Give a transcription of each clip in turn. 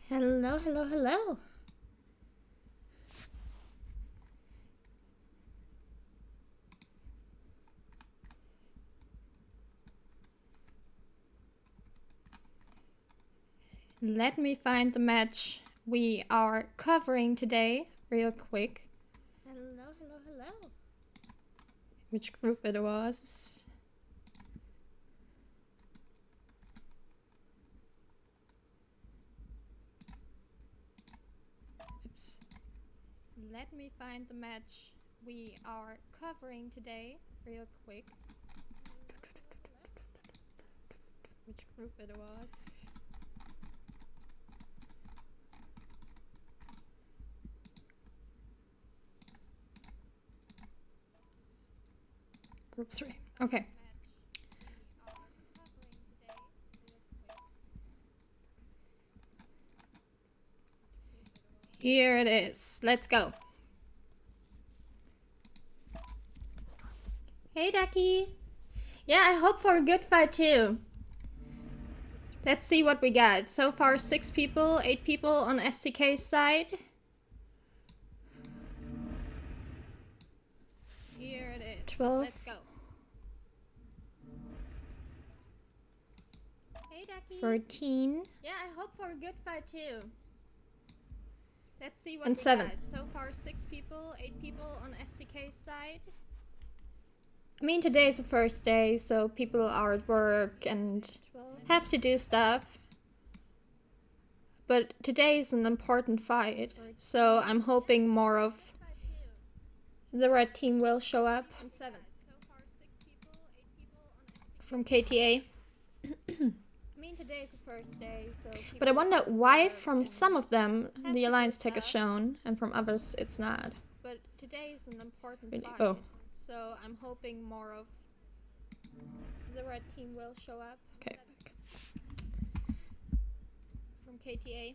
Hello, hello, hello. Let me find the match we are covering today real quick. Hello, hello, hello. Which group it was. Oops. Let me find the match we are covering today real quick. Which group it was. Group 3. Okay. Here it is. Let's go. Hey, Ducky. Yeah, I hope for a good fight too. Let's see what we got. So far, 6 people, 8 people on STK's side. Here it is. 12. Let's go. Hey, Ducky. 13. Yeah, I hope for a good fight too. Let's see what we 7. got. So far, 6 people, 8 people on STK's side. I mean, today is the first day, so people are at work and have to do stuff. But today is an important fight, so I'm hoping more of the red team will show up. From KTA. I mean, today is the first day, so but I wonder why from some of them the alliance tech is shown and from others it's not. But today is an important fight. Oh. So I'm hoping more of the red team will show up. Okay. From KTA.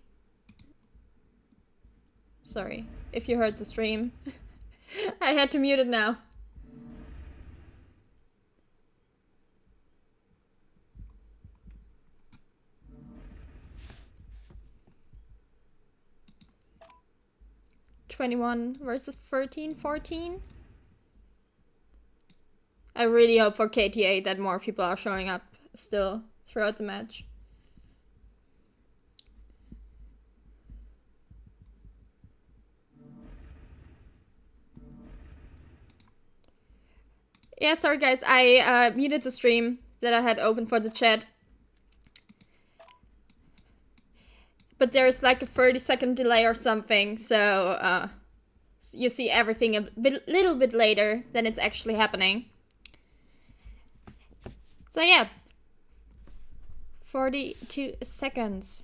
Sorry if you heard the stream. I had to mute it now. (21 versus 13, 14). I really hope for KTA that more people are showing up still throughout the match. Yeah, sorry guys, I muted the stream that I had open for the chat. But there's like a 30-second delay or something, so you see everything a little bit later than it's actually happening. So yeah, 42 seconds.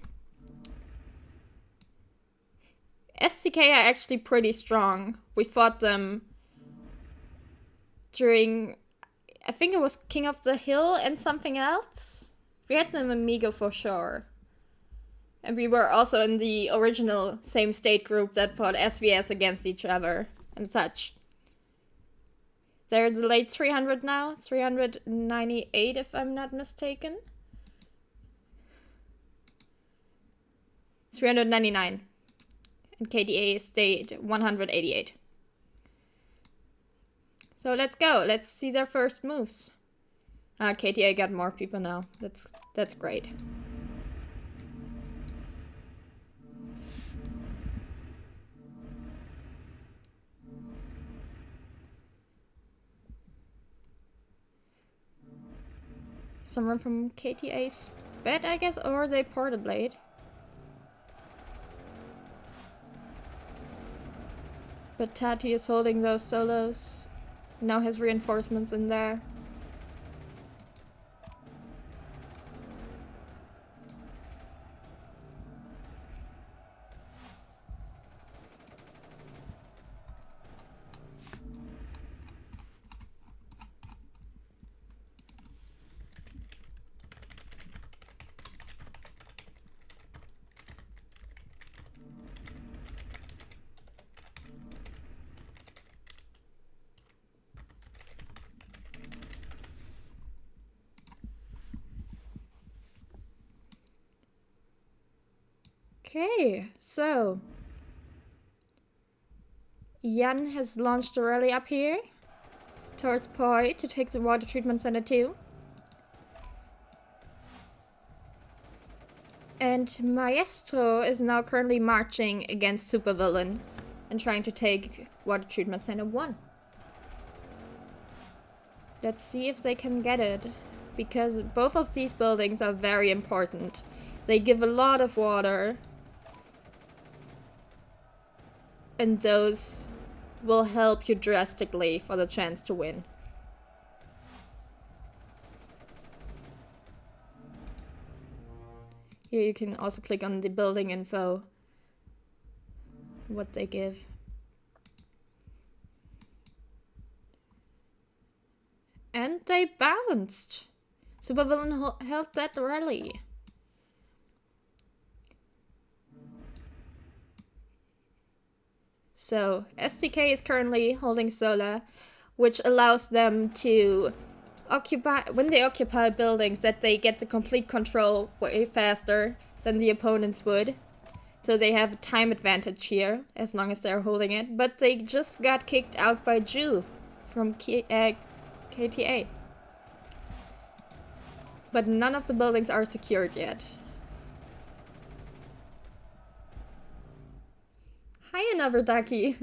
STK are actually pretty strong. We fought them during, I think it was King of the Hill and something else. We had them in Migo for sure. And we were also in the original same state group that fought SVS against each other and such. They're the late 300 now, 398 if I'm not mistaken. 399. And KDA stayed 188. So let's go. Let's see their first moves. KTA got more people now. That's great. Someone from KTA's bed, I guess, or they ported late. But Tati is holding those solos. Now has reinforcements in there. Okay, so Jan has launched a rally up here towards Poi to take the water treatment center too. And Maestro is now currently marching against Supervillain and trying to take water treatment center 1. Let's see if they can get it, because both of these buildings are very important. They give a lot of water, and those will help you drastically for the chance to win. Here you can also click on the building info, what they give. And they bounced! Supervillain held that rally. So, STK is currently holding Solar, which allows them to occupy, when they occupy buildings, that they get the complete control way faster than the opponents would. So they have a time advantage here, as long as they're holding it. But they just got kicked out by Ju from KTA. But none of the buildings are secured yet. Hi, another ducky.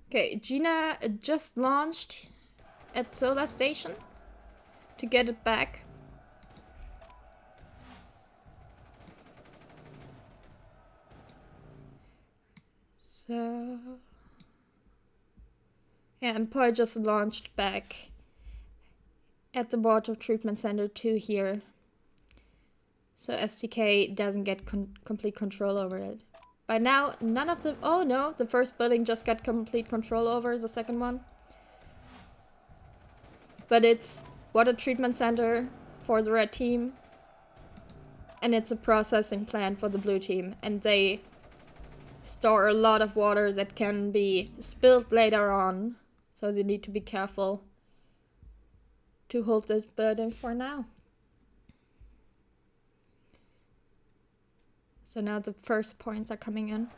Okay, Gina just launched at Solar Station to get it back. So... yeah, and Poi just launched back at the water treatment center 2 here. So STK doesn't get complete control over it. By now, none of the... oh no, the first building just got complete control over the second one. But it's water treatment center for the red team. And it's a processing plant for the blue team. And they store a lot of water that can be spilled later on. So they need to be careful to hold this building for now. So now the first points are coming in.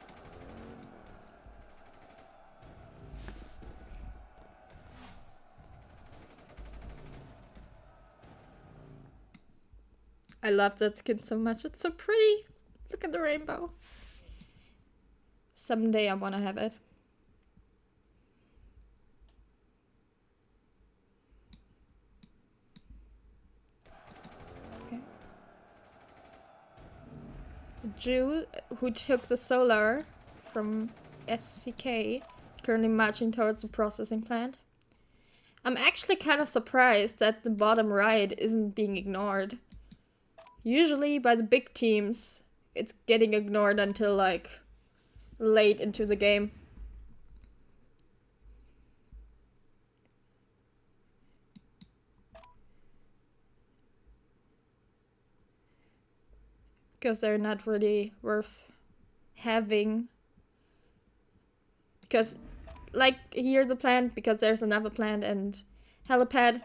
I love that skin so much. It's so pretty. Look at the rainbow. Someday I want to have it. Okay. Ju, who took the solar from SCK, currently marching towards the processing plant. I'm actually kind of surprised that the bottom right isn't being ignored. Usually by the big teams, it's getting ignored until like late into the game. Because they're not really worth having. Because, like, here the plant, because there's another plant and helipad,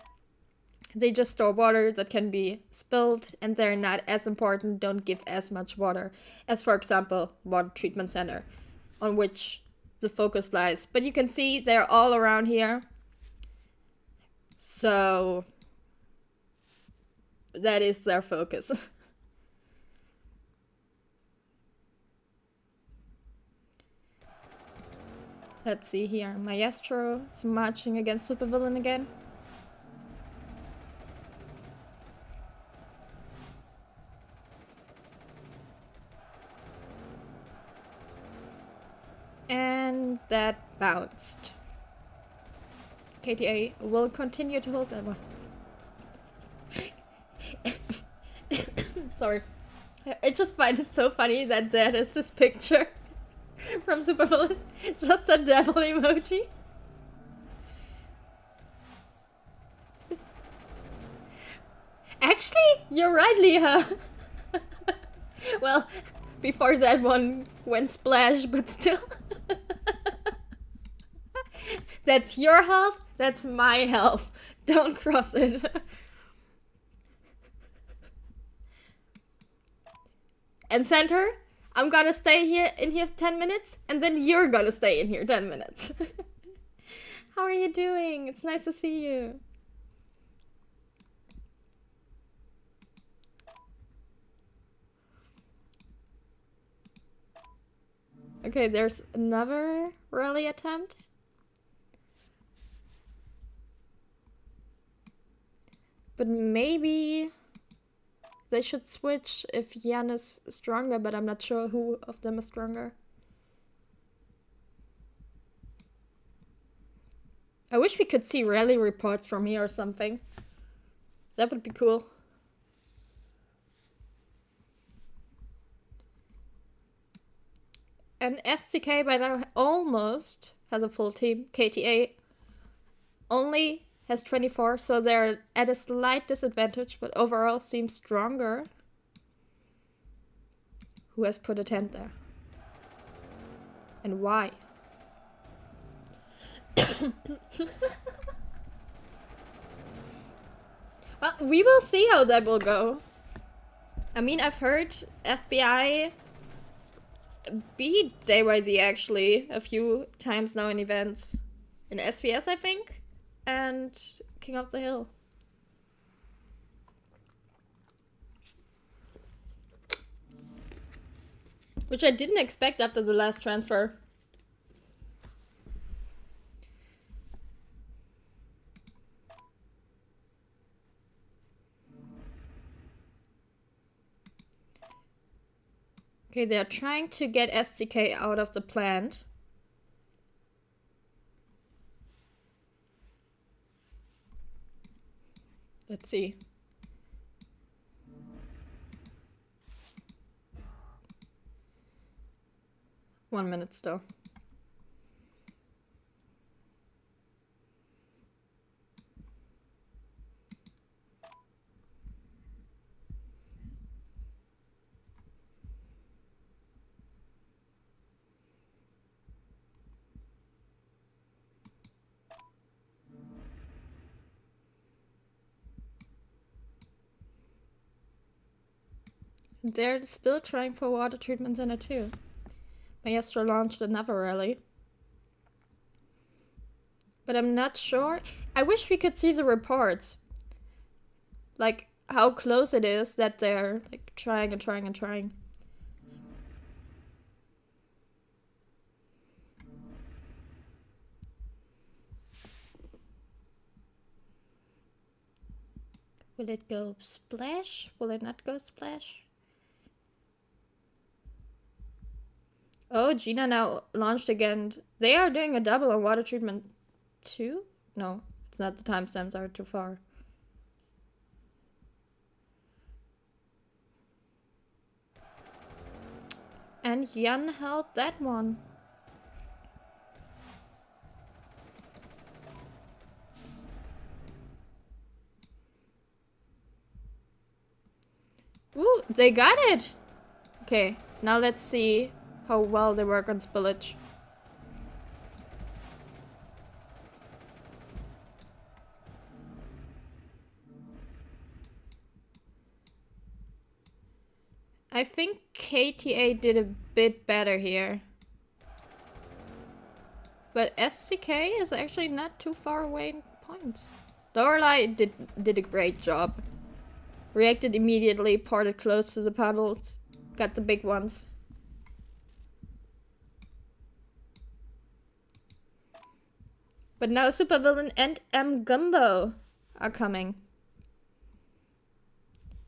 they just store water that can be spilled, and they're not as important, don't give as much water as, for example, water treatment center, on which the focus lies. But you can see they're all around here. So that is their focus. Let's see here. Maestro is marching against Supervillain again. And that bounced. KTA will continue to hold that one. Sorry. I just find it so funny that that is this picture from Supervillain. Just a devil emoji. Actually, you're right, Leah. Well, before that one went splash, but still. That's your health, That's my health. Don't cross it. And center, I'm gonna stay here in here 10 minutes, and then you're gonna stay in here 10 minutes. How are you doing? It's nice to see you. Okay, there's another rally attempt. But maybe they should switch if Jan is stronger, but I'm not sure who of them is stronger. I wish we could see rally reports from here or something. That would be cool. And STK by now almost has a full team. KTA only has 24, so they're at a slight disadvantage, but overall seems stronger. Who has put a tent there? And why? Well, we will see how that will go. I mean, I've heard FBI beat DayYZ actually a few times now in events. In SVS, I think, and King of the Hill. Which I didn't expect after the last transfer. Okay, they're trying to get STK out of the plant. Let's see. One minute still. They're still trying for water treatment center too. Maestro launched another rally. But I'm not sure. I wish we could see the reports. Like, how close it is that they're like trying and trying and trying. Will it go splash? Will it not go splash? Oh, Gina now launched again. They are doing a double on water treatment too? No, it's not. The timestamps are too far. And Jan held that one. Ooh, they got it! Okay, now let's see how well they work on spillage. I think KTA did a bit better here. But SCK is actually not too far away in points. Lorelei did a great job. Reacted immediately, ported close to the puddles, got the big ones. But now Supervillain and M. Gumbo are coming.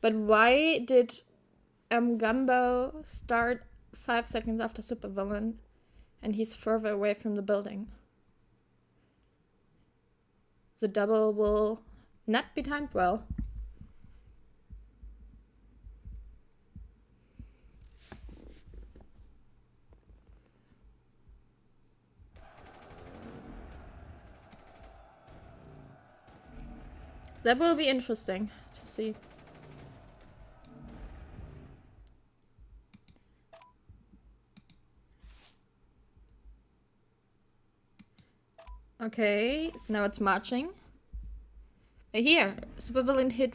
But why did M. Gumbo start 5 seconds after Supervillain and he's further away from the building? The double will not be timed well. That will be interesting to see. Okay, now it's marching. Here, supervillain hit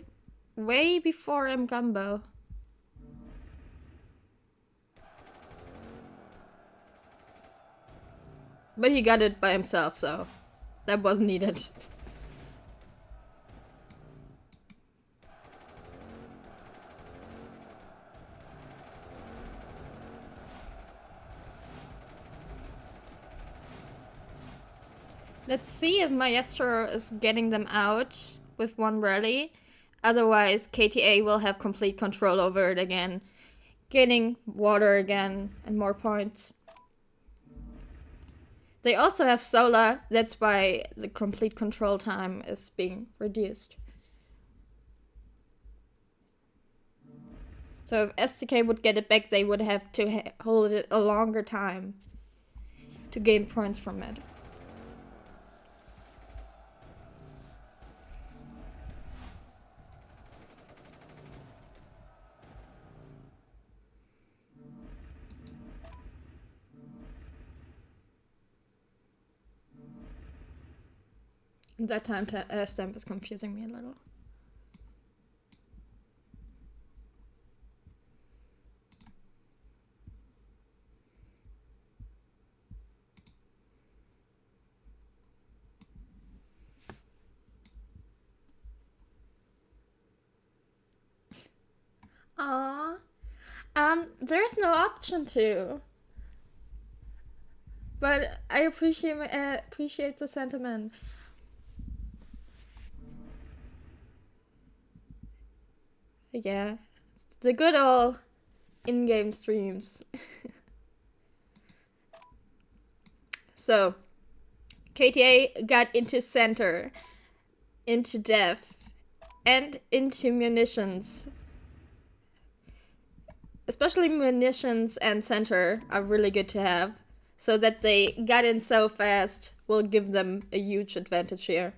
way before Gumbo. But he got it by himself, so that wasn't needed. Let's see if Maestro is getting them out with one rally. Otherwise, KTA will have complete control over it again, gaining water again and more points. They also have solar, that's why the complete control time is being reduced. So if STK would get it back, they would have to hold it a longer time to gain points from it. That time stamp is confusing me a little. Aww. There's no option to. But I appreciate the sentiment. Yeah, the good old in-game streams. So, KTA got into center, into def, and into munitions. Especially munitions and center are really good to have. So that they got in so fast will give them a huge advantage here.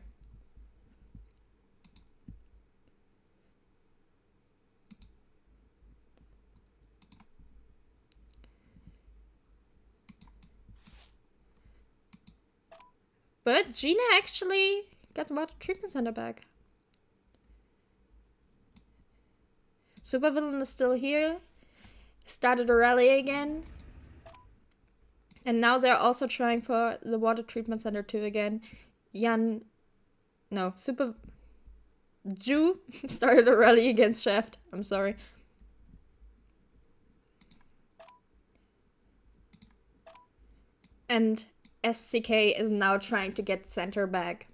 But Gina actually got the water treatment center back. Supervillain is still here. Started a rally again. And now they're also trying for the water treatment center too again. Ju started a rally against Shaft. I'm sorry. And SCK is now trying to get center back.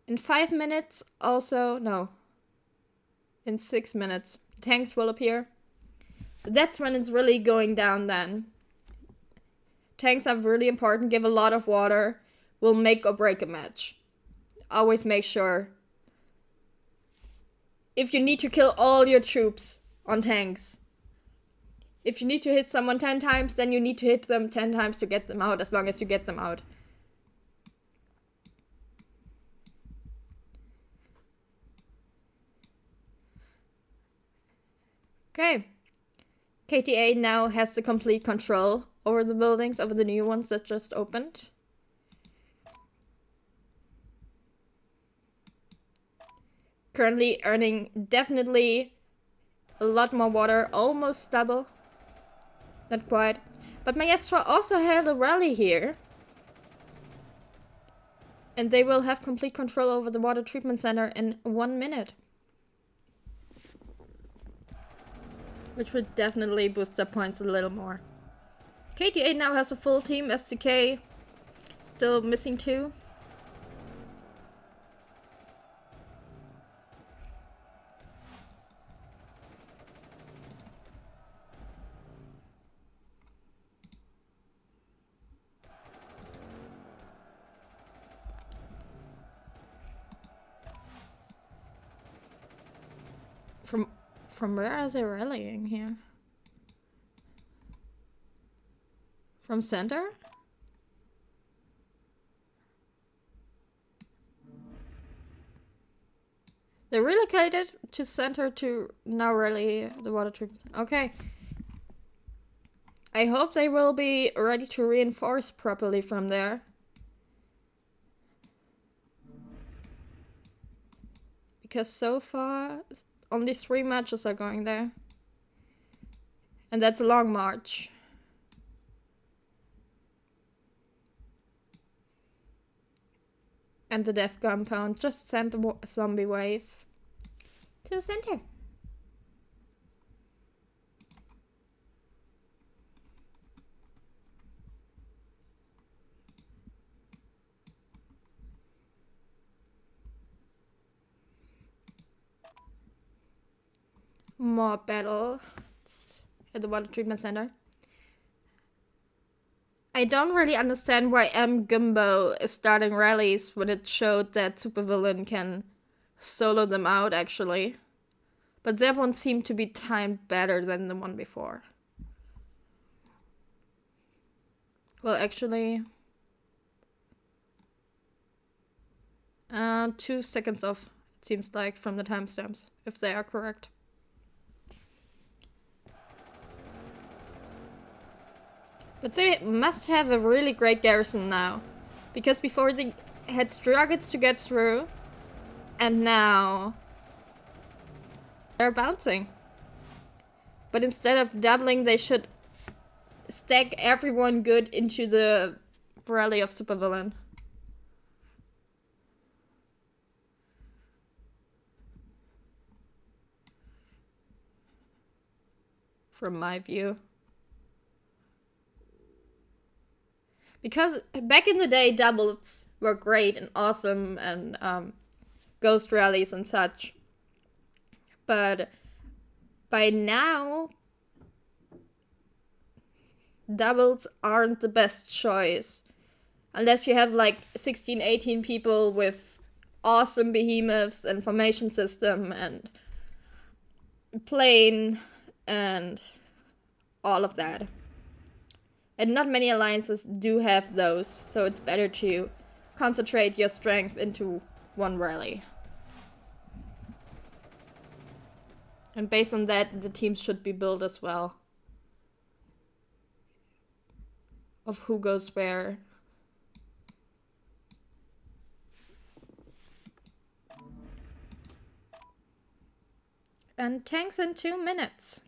In 5 minutes also, no. In 6 minutes, tanks will appear. That's when it's really going down then. Tanks are really important, give a lot of water, will make or break a match. Always make sure. If you need to kill all your troops on tanks. If you need to hit someone 10 times, then you need to hit them 10 times to get them out, as long as you get them out. Okay. KTA now has the complete control over the buildings, over the new ones that just opened. Currently earning definitely a lot more water, almost double. Not quite. But Maestro also held a rally here. And they will have complete control over the water treatment center in 1 minute. Which would definitely boost their points a little more. KTA now has a full team. SCK still missing 2. From where are they rallying here? From center? They relocated to center to now rally the water treatment. Okay. I hope they will be ready to reinforce properly from there. Because so far, only 3 matches are going there. And that's a long march. And the death compound just sent a zombie wave to the center. More battles at the water treatment center. I don't really understand why Gumbo is starting rallies when it showed that Supervillain can solo them out, actually. But that one seemed to be timed better than the one before. Well, actually... 2 seconds off, it seems like, from the timestamps, if they are correct. But they must have a really great garrison now. Because before they had struggled to get through. And now... they're bouncing. But instead of doubling, they should stack everyone good into the rally of Supervillain. From my view. Because back in the day, doubles were great and awesome and ghost rallies and such. But by now, doubles aren't the best choice. Unless you have like 16, 18 people with awesome behemoths and formation system and plane and all of that. And not many alliances do have those, so it's better to concentrate your strength into one rally. And based on that, the teams should be built as well. Of who goes where. And tanks in 2 minutes.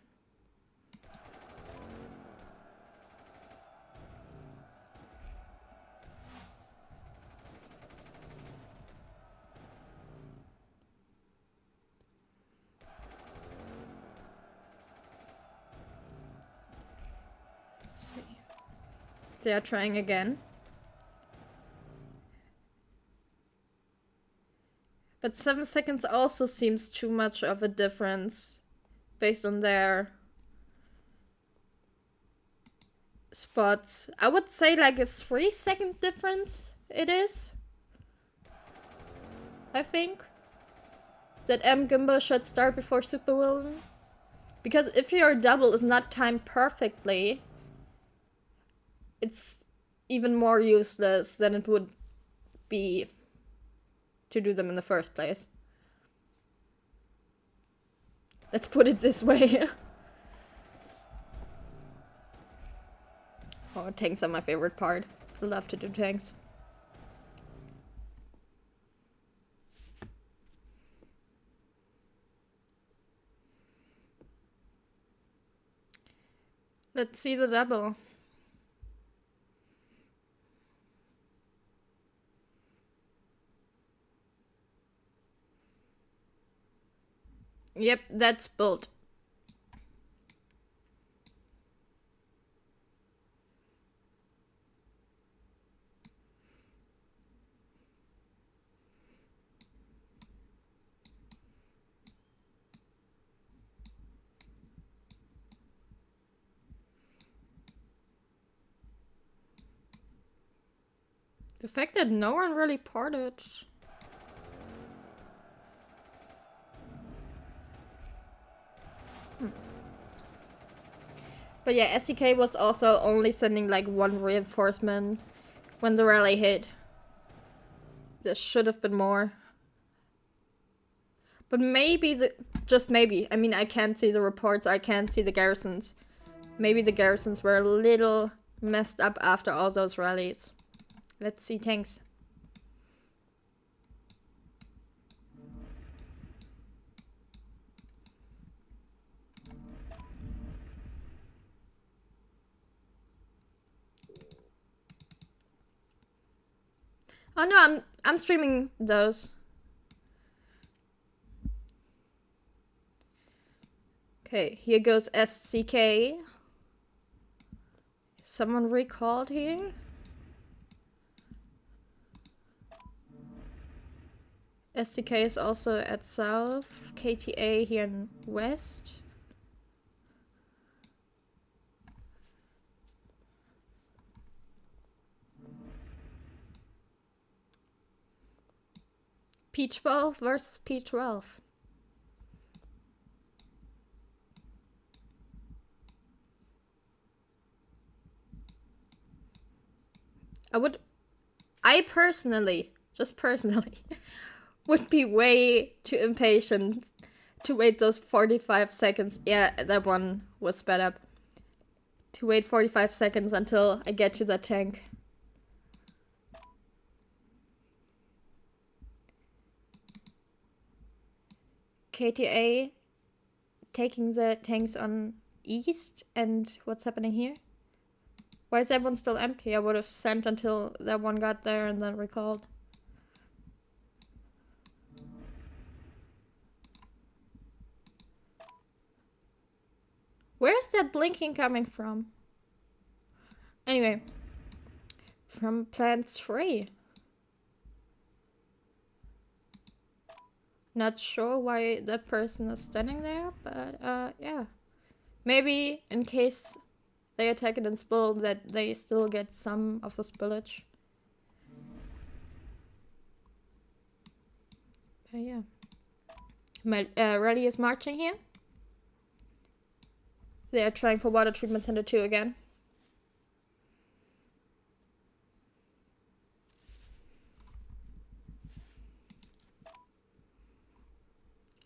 They are trying again. But 7 seconds also seems too much of a difference based on their spots. I would say like a 3-second difference it is. I think. That Gumbo should start before Supervillain. Because if your double is not timed perfectly, it's even more useless than it would be to do them in the first place. Let's put it this way. Oh, tanks are my favorite part. I love to do tanks. Let's see the double. Yep, that's built. The fact that no one really parted. But yeah, SCK was also only sending like 1 reinforcement when the rally hit. There should have been more. But maybe, just maybe, I mean I can't see the reports, I can't see the garrisons. Maybe the garrisons were a little messed up after all those rallies. Let's see tanks. Oh no, I'm streaming those. Okay, here goes SCK. Someone recalled here? SCK is also at south. KTA here in west. P12 versus P12. I personally, just personally, would be way too impatient to wait those 45 seconds. Yeah, that one was sped up. To wait 45 seconds until I get to that tank. KTA taking the tanks on east, and what's happening here? Why is everyone still empty? I would have sent until that one got there and then recalled. Where's that blinking coming from? Anyway, from plant 3. Not sure why that person is standing there, but yeah. Maybe in case they attack it and spill, that they still get some of the spillage. But yeah. My rally is marching here. They are trying for water treatment center 2 again.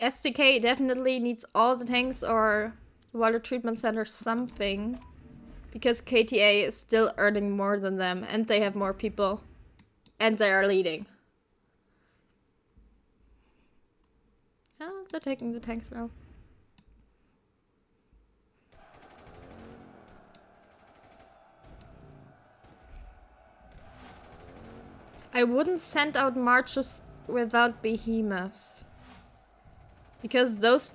SCK definitely needs all the tanks or the water treatment center something. Because KTA is still earning more than them and they have more people. And they are leading. Oh, they're taking the tanks now. I wouldn't send out marches without behemoths. Because those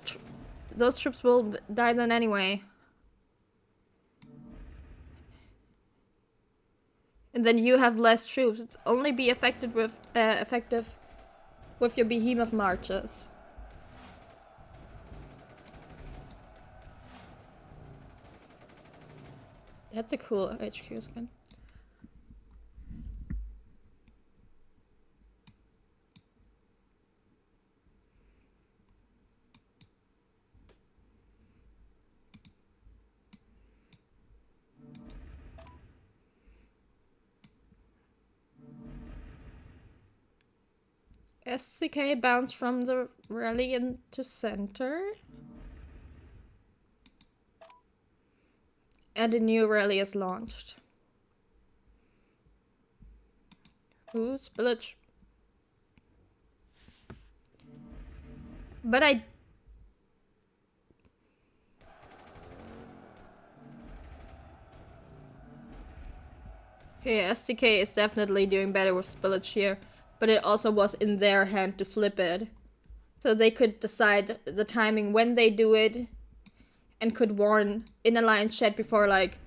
troops will die then anyway. And then you have less troops. It'll only be effective with your behemoth marches. That's a cool HQ skin. SCK bounced from the rally into center. And a new rally is launched. Ooh, spillage. But I... Okay, SCK is definitely doing better with spillage here. But it also was in their hand to flip it. So they could decide the timing when they do it. And could warn in alliance chat before, like,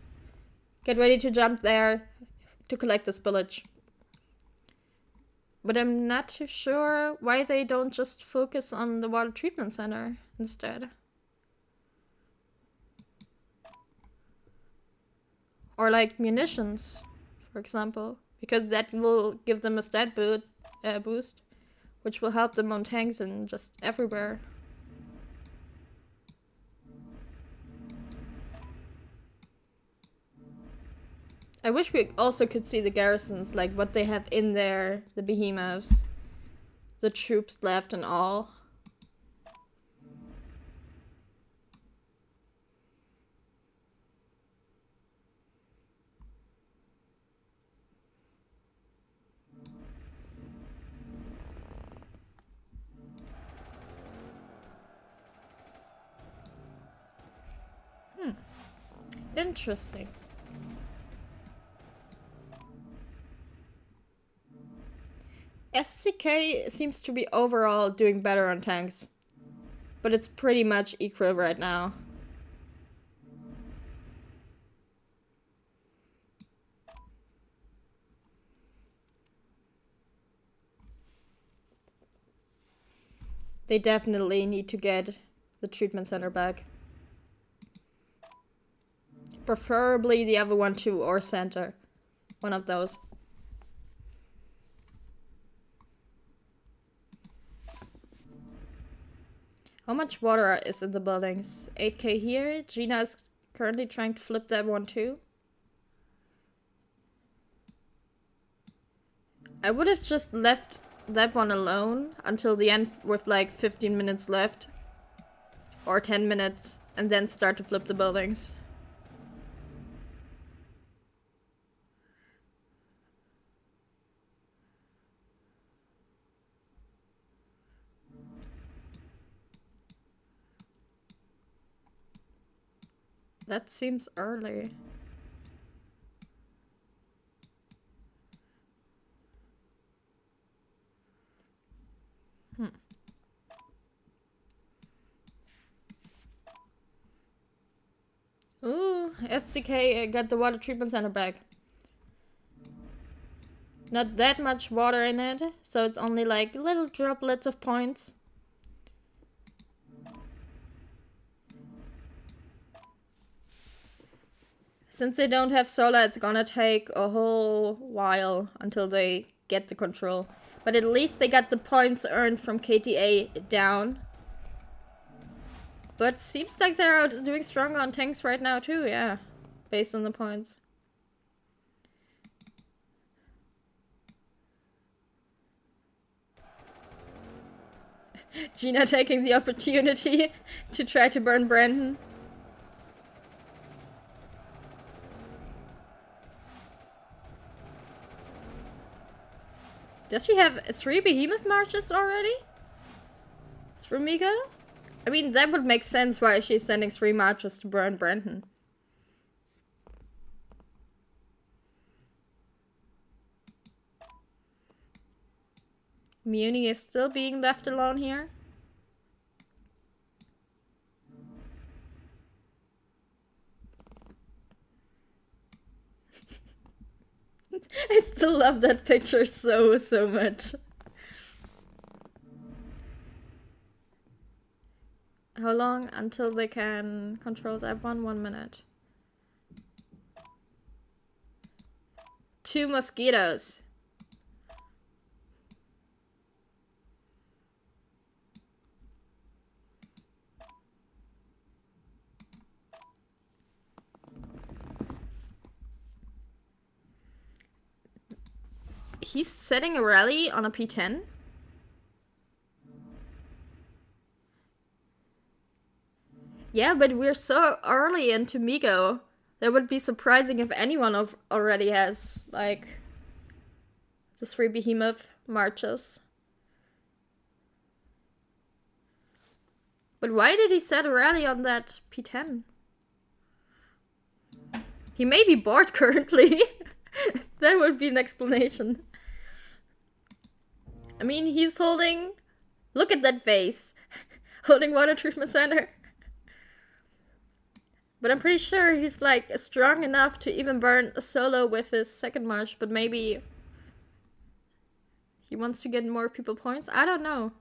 get ready to jump there to collect the spillage. But I'm not too sure why they don't just focus on the water treatment center instead. Or like munitions, for example. Because that will give them a stat boost, which will help them on tanks and just everywhere. I wish we also could see the garrisons, like what they have in there, the behemoths, the troops left and all. Interesting. SCK seems to be overall doing better on tanks. But it's pretty much equal right now. They definitely need to get the treatment center back. Preferably the other one too, or center. One of those. How much water is in the buildings? 8k here. Gina is currently trying to flip that one too. I would have just left that one alone until the end with like 15 minutes left. Or 10 minutes. And then start to flip the buildings. That seems early. Ooh, SCK got the water treatment center back. Not that much water in it, so it's only like little droplets of points. Since they don't have solar, it's gonna take a whole while until they get the control. But at least they got the points earned from KTA down. But seems like they're doing stronger on tanks right now too, yeah. Based on the points. Gina taking the opportunity to try to burn Brandon. Does she have 3 behemoth marches already? Through Migo? I mean, that would make sense why she's sending 3 marches to burn Brandon. Muni is still being left alone here. I still love that picture so much. How long until they can control that one? 1 minute. 2 mosquitoes. He's setting a rally on a P10. Yeah, but we're so early into Migo. That would be surprising if anyone already has, like, the 3 behemoth marches. But why did he set a rally on that P10? He may be bored currently. That would be an explanation. I mean, he's holding... Look at that face. Holding water treatment center. But I'm pretty sure he's like strong enough to even burn a solo with his second march, but maybe he wants to get more people points? I don't know.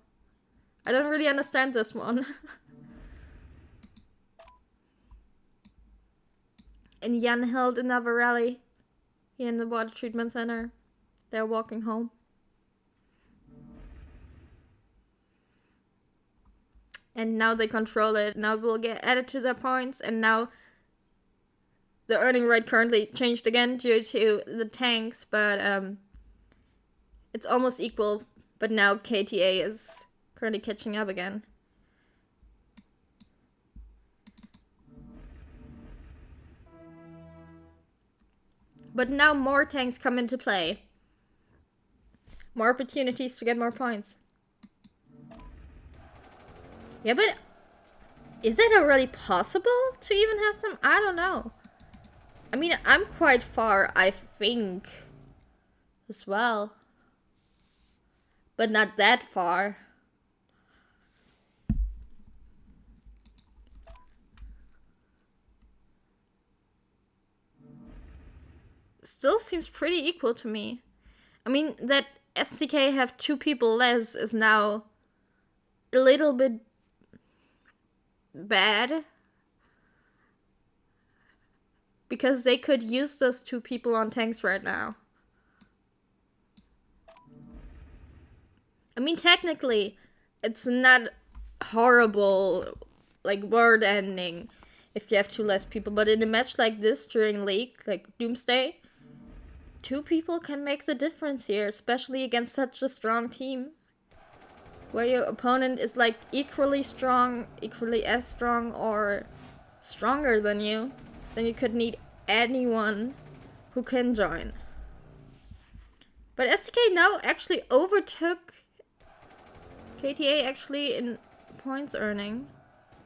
I don't really understand this one. And Jan held another rally here in the water treatment center. They're walking home. And now they control it. Now it will get added to their points. And now the earning rate currently changed again due to the tanks. But it's almost equal. But now KTA is currently catching up again. But now more tanks come into play. More opportunities to get more points. Yeah, but is it really possible to even have them? I don't know. I mean, I'm quite far, I think, as well. But not that far. Still seems pretty equal to me. I mean, that STK have 2 people less is now a little bit bad. Because they could use those 2 people on tanks right now. I mean, technically, it's not horrible, like, world ending if you have 2 less people. But in a match like this during League, like Doomsday, 2 people can make the difference here, especially against such a strong team. Where your opponent is, like, equally strong, equally as strong, or stronger than you. Then you could need anyone who can join. But STK now actually overtook KTA actually in points earning.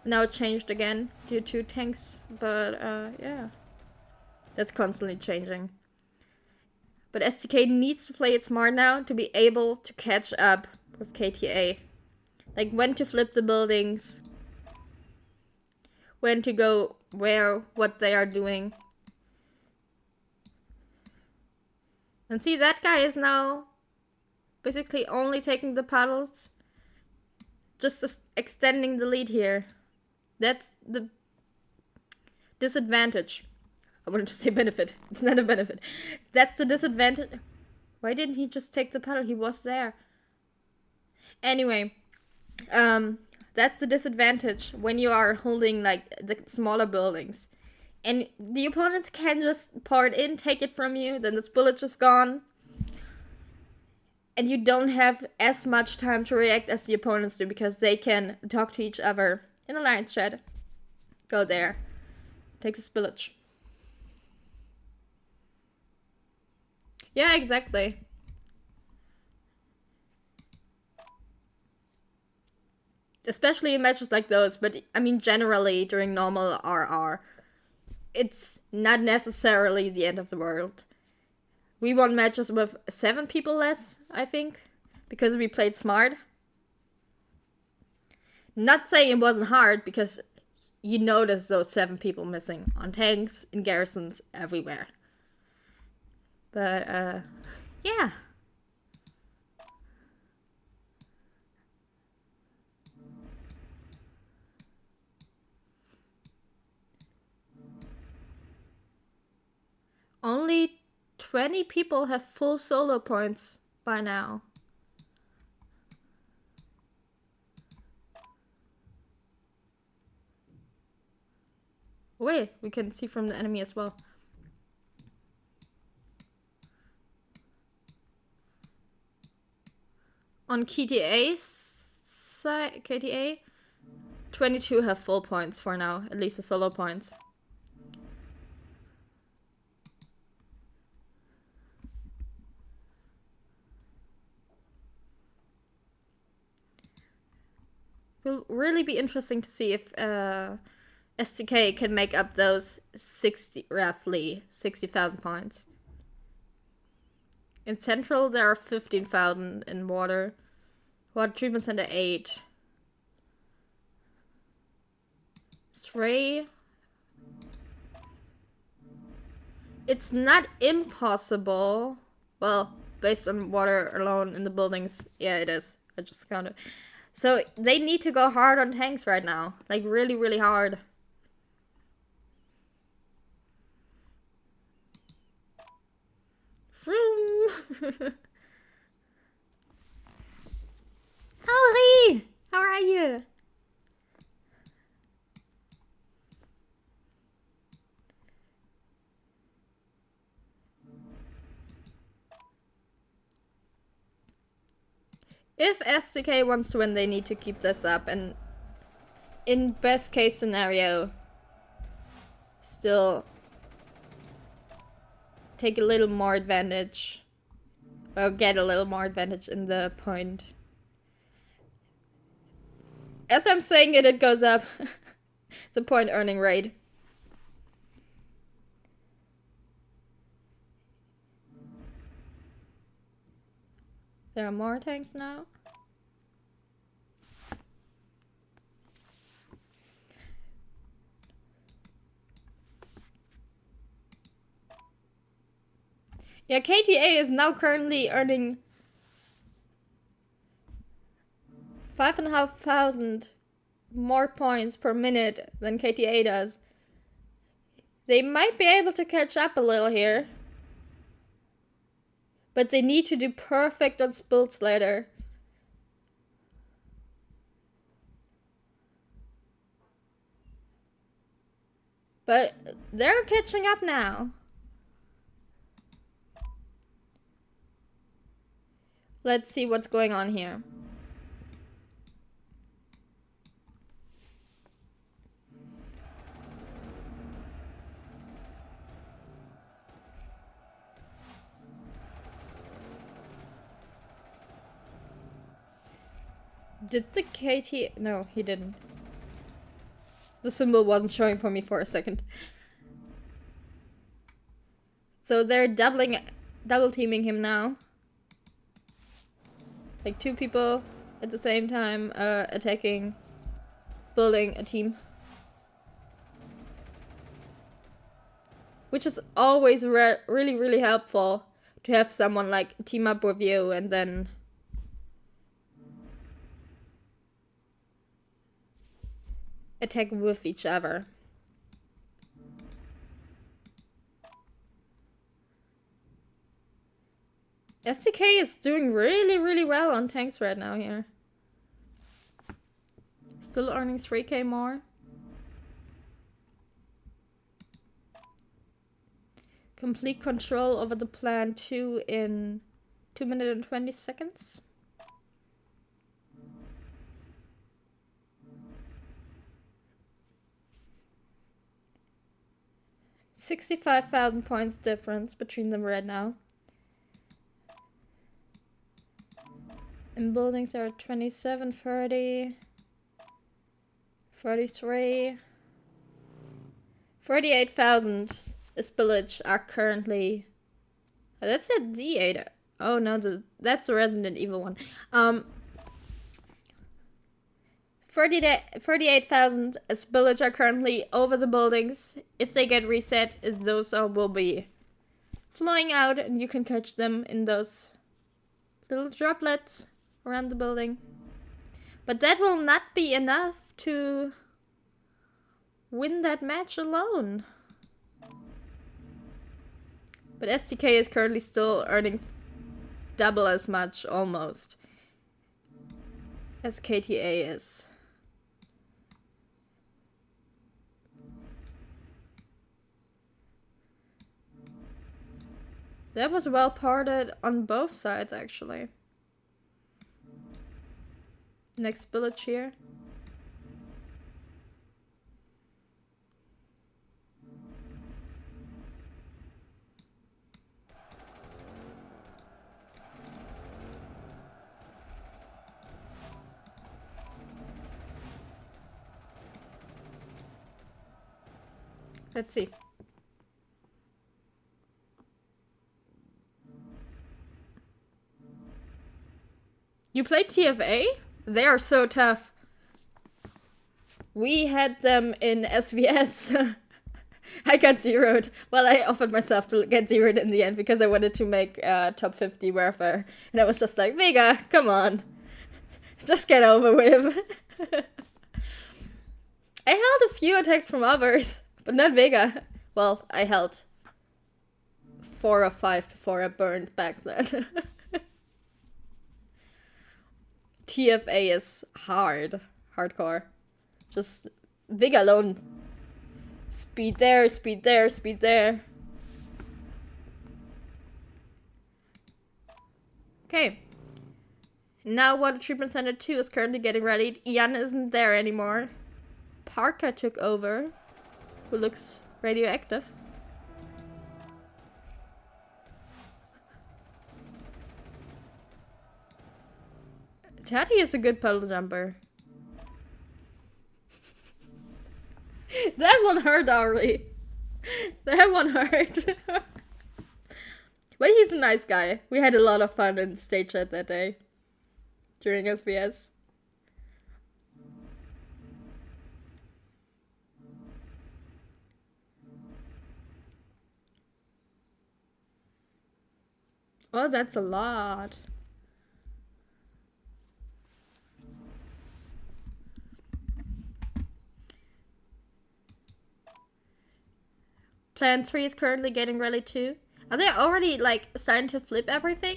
Now it changed again due to tanks, but yeah. That's constantly changing. But STK needs to play it smart now to be able to catch up with KTA. Like when to flip the buildings, when to go where, what they are doing. And see, that guy is now basically only taking the puddles, just extending the lead here. That's the disadvantage. I wanted to say benefit. It's not a benefit. That's the disadvantage. Why didn't he just take the puddle? He was there. Anyway, that's the disadvantage when you are holding like the smaller buildings. And the opponents can just pour it in, take it from you, then this bullet is gone. And you don't have as much time to react as the opponents do, because they can talk to each other in a line chat. Go there. Take the spillage. Yeah, exactly. Especially in matches like those, but I mean generally during normal RR. It's not necessarily the end of the world. We won matches with 7 people less, I think, because we played smart. Not saying it wasn't hard, because you notice those 7 people missing on tanks, in garrisons, everywhere. But, yeah. Only 20 people have full solo points by now. Wait, we can see from the enemy as well. On KTA's side, KTA, 22 have full points for now, at least the solo points. Will really be interesting to see if STK can make up those roughly 60,000 points. In Central, there are 15,000 in water. Water treatment center 8. 3. It's not impossible. Well, based on water alone in the buildings, yeah, it is. I just counted. So they need to go hard on tanks right now. Like really, really hard. Howdy! How are you? If STK wants to win, they need to keep this up, and in best case scenario, still take a little more advantage, or get a little more advantage in the point. As I'm saying it, it goes up. The point earning rate. There are more tanks now. Yeah, KTA is now currently earning 5,500 more points per minute than KTA does. They might be able to catch up a little here. But they need to do perfect on spills later. But they're catching up now. Let's see what's going on here. Did the KT... No, he didn't. The symbol wasn't showing for me for a second. So they're double teaming him now. Like 2 people at the same time attacking, building a team. Which is always really, really helpful to have someone like team up with you and then attack with each other. SDK is doing really, really well on tanks right now here. Still earning 3k more. Complete control over the plan 2 in 2 minutes and 20 seconds. $65,000 points difference between them right now. And buildings are 27, 30, 43, 48,000 spillage are currently. Oh, that's a D8. Oh no, that's a Resident Evil one. 48,000 spillage are currently over the buildings. If they get reset, those will be flowing out, and you can catch them in those little droplets around the building. But that will not be enough to win that match alone. But STK is currently still earning double as much, almost, as KTA is. That was well parted on both sides, actually. Next village here. Let's see. You played TFA? They are so tough. We had them in SVS. I got zeroed. Well, I offered myself to get zeroed in the end because I wanted to make top 50 warfare. And I was just like, Vega, come on. Just get over with. I held a few attacks from others, but not Vega. Well, I held 4 or 5 before I burned back then. TFA is hardcore. Just Vig alone. Speed there, speed there, speed there. Okay. Now Water Treatment Center 2 is currently getting ready. Ian isn't there anymore. Parker took over, who looks radioactive. Tati is a good puddle jumper. That one hurt, Ari. That one hurt. But he's a nice guy. We had a lot of fun in stage chat that day. During SVS. Oh, that's a lot. Plan 3 is currently getting ready too. Are they already, like, starting to flip everything?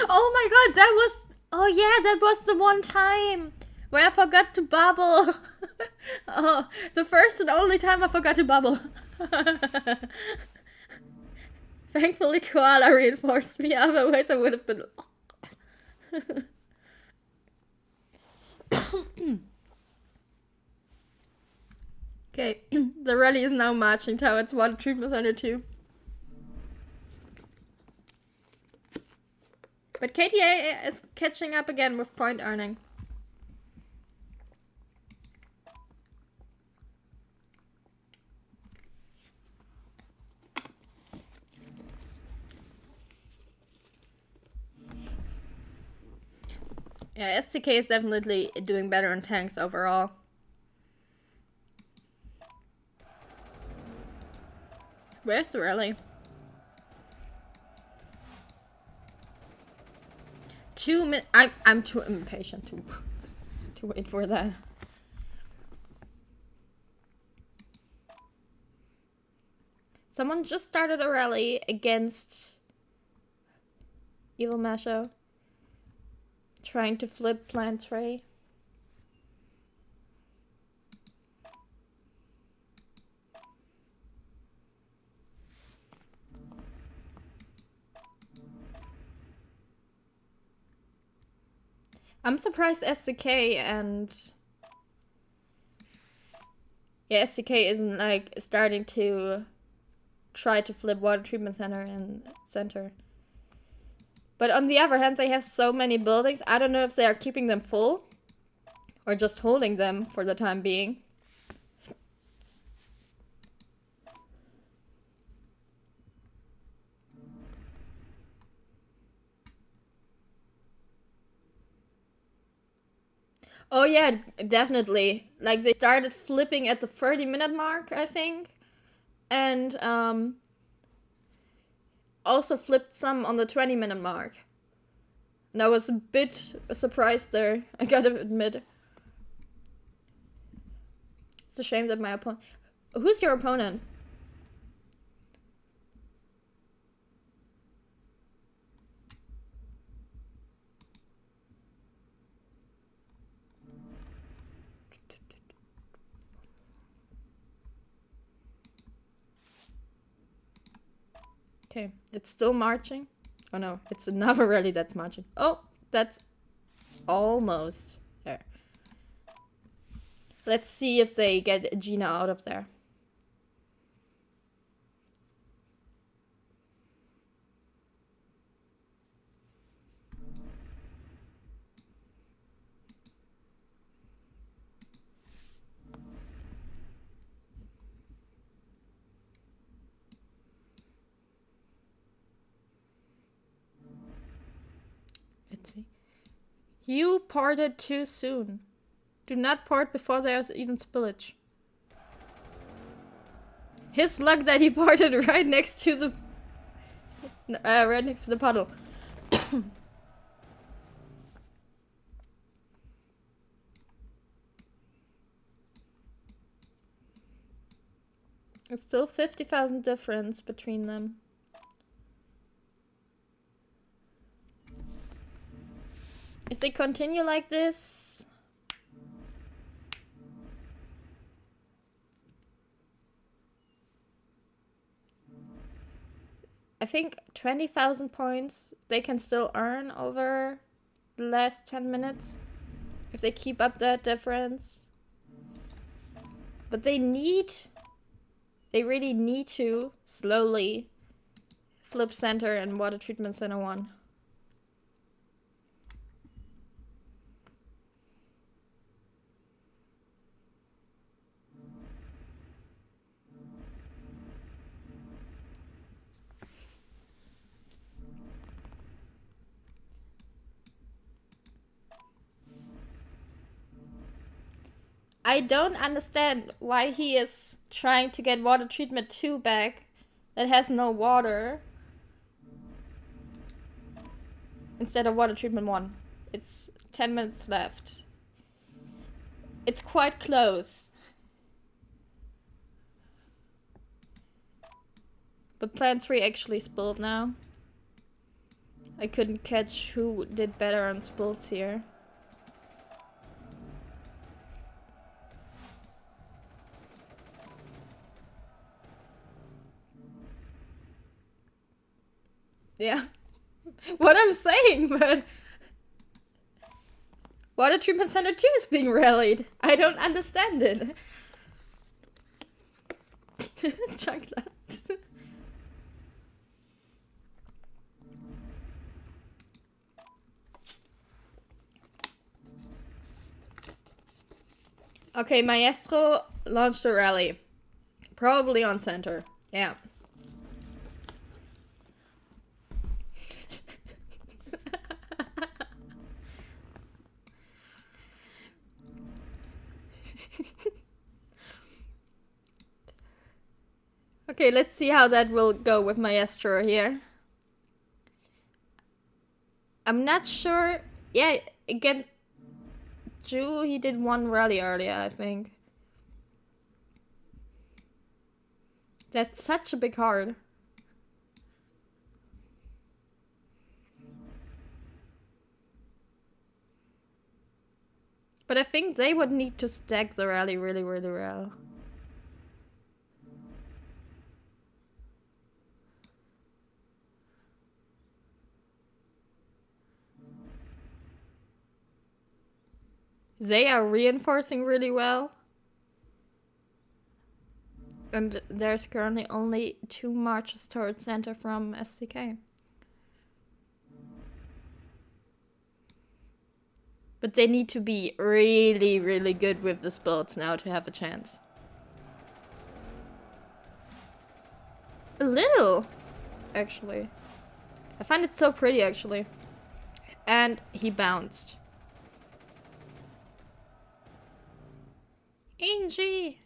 Oh my god, that was... Oh yeah, that was the one time where I forgot to bubble. Oh, the first and only time I forgot to bubble. Thankfully, Koala reinforced me, otherwise I would have been... Okay, the rally is now marching towards Water Treatment Center 2. But KTA is catching up again with point earning. Yeah, STK is definitely doing better on tanks overall. Where's the rally? 2 minutes. I'm too impatient to wait for that. Someone just started a rally against Evil Masho, trying to flip Plan 3. I'm surprised SDK and... Yeah, SDK isn't, like, starting to try to flip Water Treatment Center and Center. But on the other hand, they have so many buildings. I don't know if they are keeping them full or just holding them for the time being. Oh yeah, definitely. Like, they started flipping at the 30-minute mark, I think. And also flipped some on the 20-minute mark. And I was a bit surprised there, I gotta admit. It's a shame that my opponent... Who's your opponent? Okay, it's still marching. Oh no, it's another rally that's marching. Oh, that's almost there. Let's see if they get Gina out of there. Let's see. You ported too soon. Do not port before there's even spillage. His luck that he ported right next to the... right next to the puddle. It's still 50,000 difference between them. If they continue like this... I think 20,000 points they can still earn over the last 10 minutes. If they keep up that difference. But they really need to slowly flip Center and Water Treatment Center 1. I don't understand why he is trying to get water treatment 2 back that has no water instead of water treatment 1. It's 10 minutes left. It's quite close. But plan 3 actually spilled now. I couldn't catch who did better on spills here. Yeah. What I'm saying, but Water Treatment Center 2 is being rallied. I don't understand it. Chunklets. Okay, Maestro launched a rally. Probably on center. Yeah. Okay, let's see how that will go with Maestro here. I'm not sure. Yeah, again, Drew, he did one rally earlier, I think. That's such a big card. But I think they would need to stack the rally really, really well. They are reinforcing really well. And there's currently only 2 marches towards center from SCK. But they need to be really, really good with the spots now to have a chance. A little, actually. I find it so pretty, actually. And he bounced. Angie!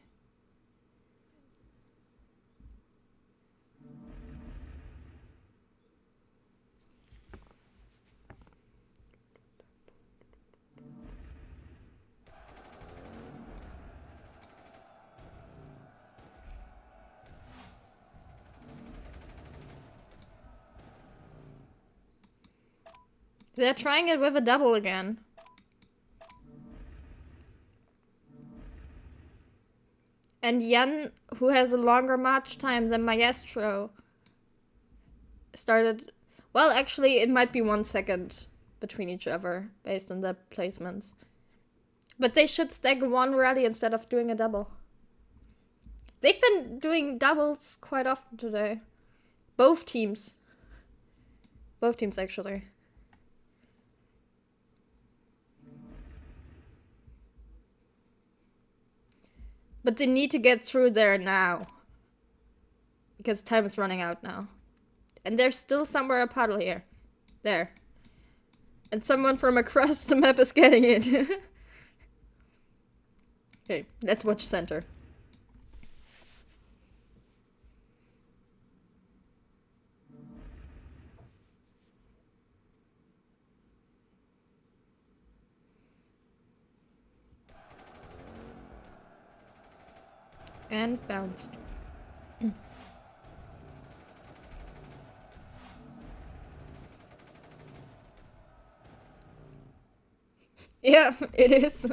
They're trying it with a double again. And Jan, who has a longer march time than Maestro, started... Well, actually, it might be 1 second between each other, based on their placements. But they should stack 1 rally instead of doing a double. They've been doing doubles quite often today. Both teams. Both teams, actually. But they need to get through there now. Because time is running out now. And there's still somewhere a puddle here. There. And someone from across the map is getting it. Okay, let's watch center. And bounced. Yeah, it is.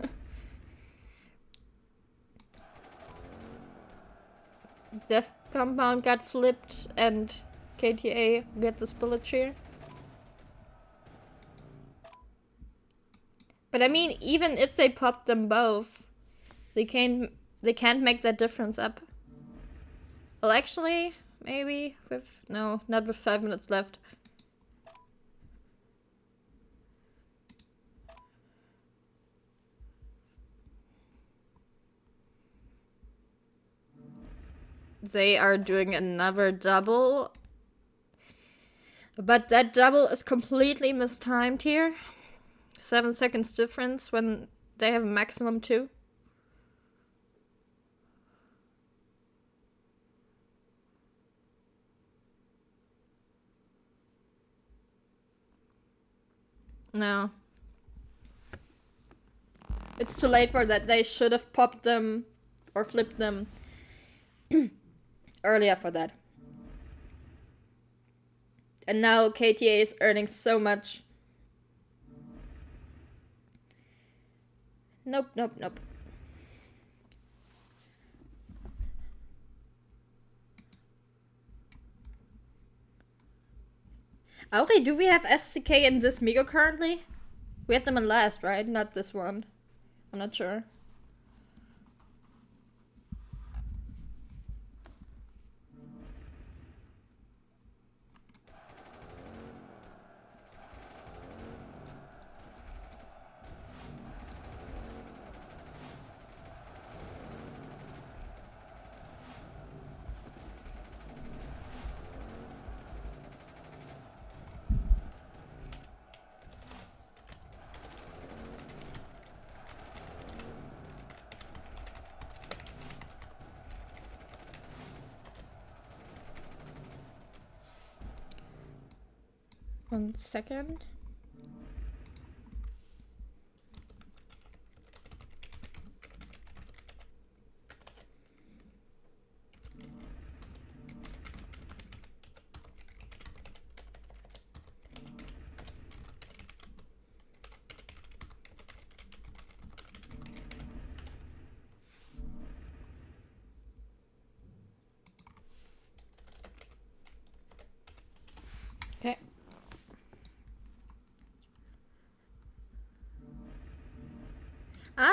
Death Compound got flipped and KTA get the spillage here. But I mean, even if they pop them both, they can't make that difference up. Well, actually, maybe with... No, not with 5 minutes left. They are doing another double. But that double is completely mistimed here. 7 seconds difference when they have maximum 2. No. It's too late for that. They should have popped them or flipped them earlier for that. And now KTA is earning so much. Nope, nope, nope. Okay, do we have SCK in this Migo currently? We had them in last, right? Not this one. I'm not sure. One second. Okay.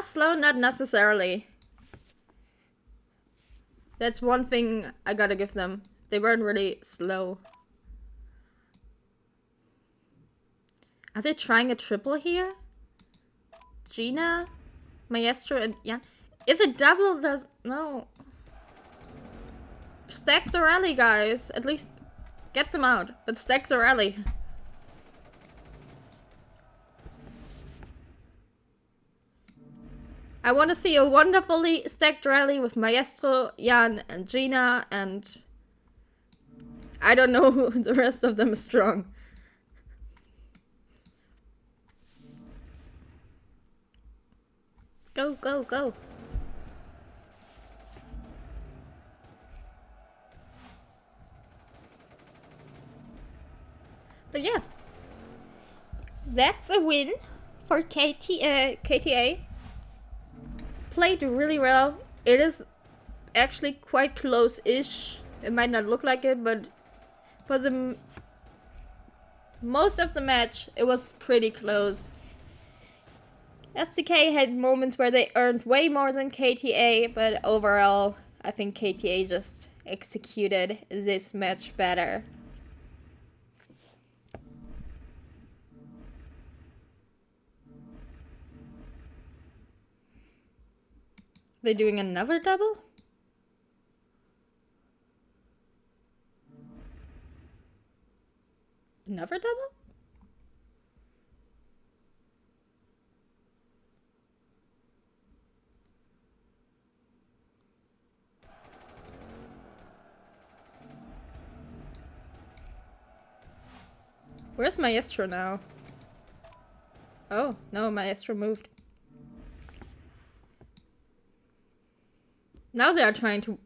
Slow, not necessarily. That's one thing I gotta give them. They weren't really slow. Are they trying a triple here? Gina, Maestro, and yeah. If it double does no. Stack the rally, guys. At least get them out. But stack the rally. I want to see a wonderfully stacked rally with Maestro, Jan, and Gina, and I don't know who the rest of them is strong. Go, go, go. But yeah, that's a win for KTA. Played really well. It is actually quite close-ish. It might not look like it, but for the most of the match, it was pretty close. STK had moments where they earned way more than KTA, but overall, I think KTA just executed this match better. They're doing another double? Another double? Where's Maestro now? Oh, no, Maestro moved. Now they are trying to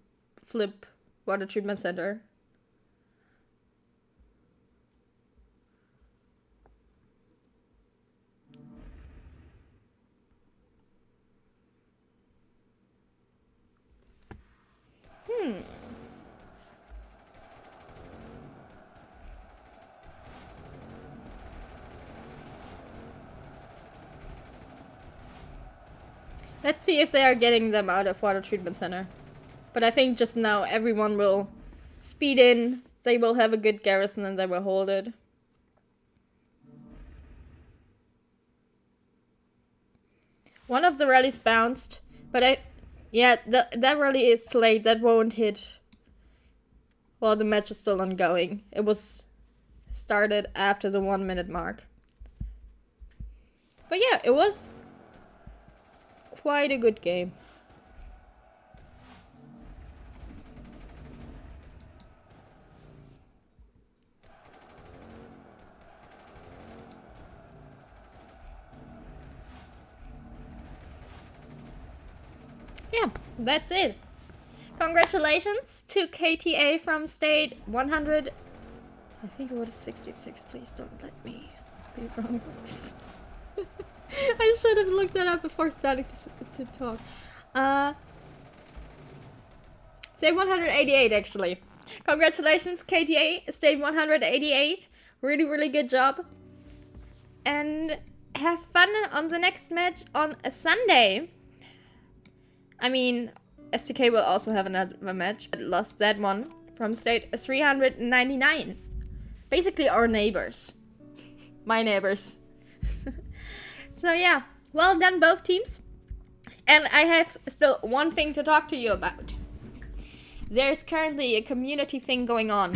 flip water treatment center. Let's see if they are getting them out of water treatment center. But I think just now everyone will speed in, they will have a good garrison and they will hold it. One of the rallies bounced, but that rally is too late, that won't hit while the match is still ongoing. It was started after the 1 minute mark. But yeah, it was quite a good game. that's it. Congratulations to KTA from state 100. I think it was 66. Please don't let me be wrong. I should have looked that up before starting to talk. State 188, actually. Congratulations, KTA, State 188. Really, really good job. And have fun on the next match on a Sunday. I mean, STK will also have another match, but lost that one from State 399. Basically our neighbors. My neighbors. So yeah, well done both teams. And I have still one thing to talk to you about. There's currently a community thing going on.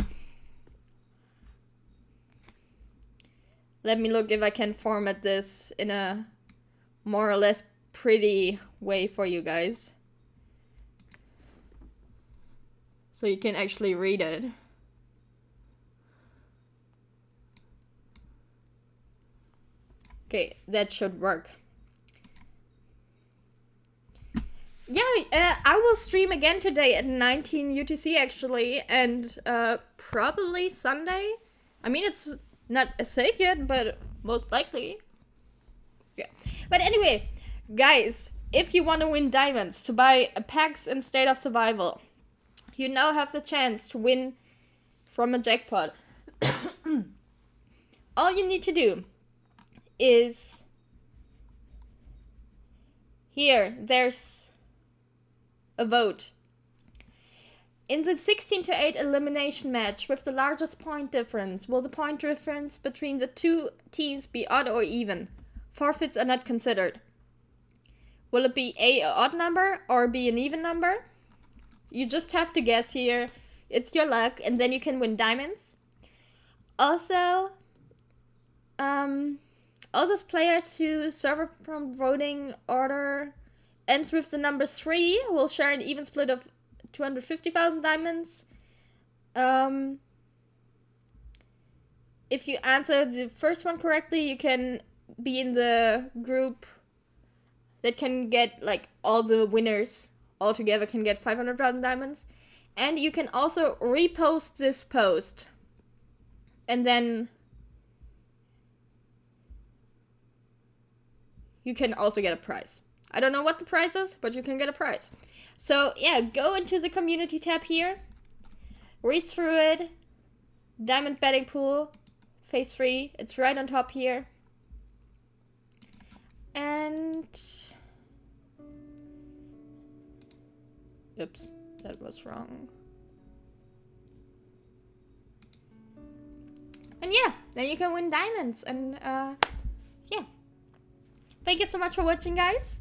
Let me look if I can format this in a more or less pretty way for you guys. So you can actually read it. Okay, that should work. Yeah, I will stream again today at 19 UTC actually, and probably Sunday. I mean, it's not safe yet, but most likely. Yeah. But anyway, guys, if you want to win diamonds to buy packs in State of Survival, you now have the chance to win from a jackpot. All you need to do is here, there's a vote. In the 16 to 8 elimination match with the largest point difference, will the point difference between the two teams be odd or even? Forfeits are not considered. Will it be A, an odd number, or B, an even number? You just have to guess here. It's your luck, and then you can win diamonds. Also, all those players who serve from voting order ends with the number 3 will share an even split of 250,000 diamonds. If you answer the first one correctly, you can be in the group that can get, like, all the winners all together can get 500,000 diamonds. And you can also repost this post. And then you can also get a prize. I don't know what the prize is, but you can get a prize. So yeah, go into the community tab here. Read through it. Diamond betting pool. Phase 3. It's right on top here. And oops, that was wrong. And yeah, then you can win diamonds. And yeah. Thank you so much for watching, guys.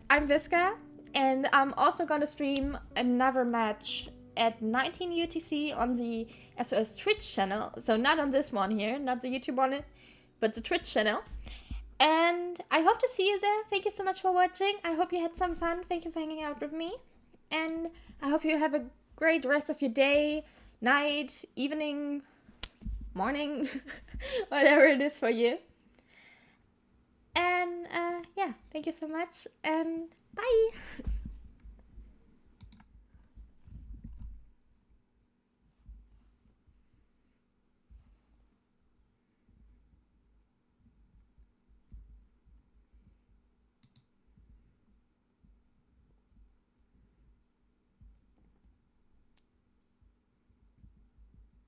I'm Visca, and I'm also gonna stream another match at 19 UTC on the SOS Twitch channel. So not on this one here, not the YouTube one, but the Twitch channel. And I hope to see you there. Thank you so much for watching. I hope you had some fun. Thank you for hanging out with me. And I hope you have a great rest of your day, night, evening, morning, whatever it is for you. And yeah, thank you so much, and bye!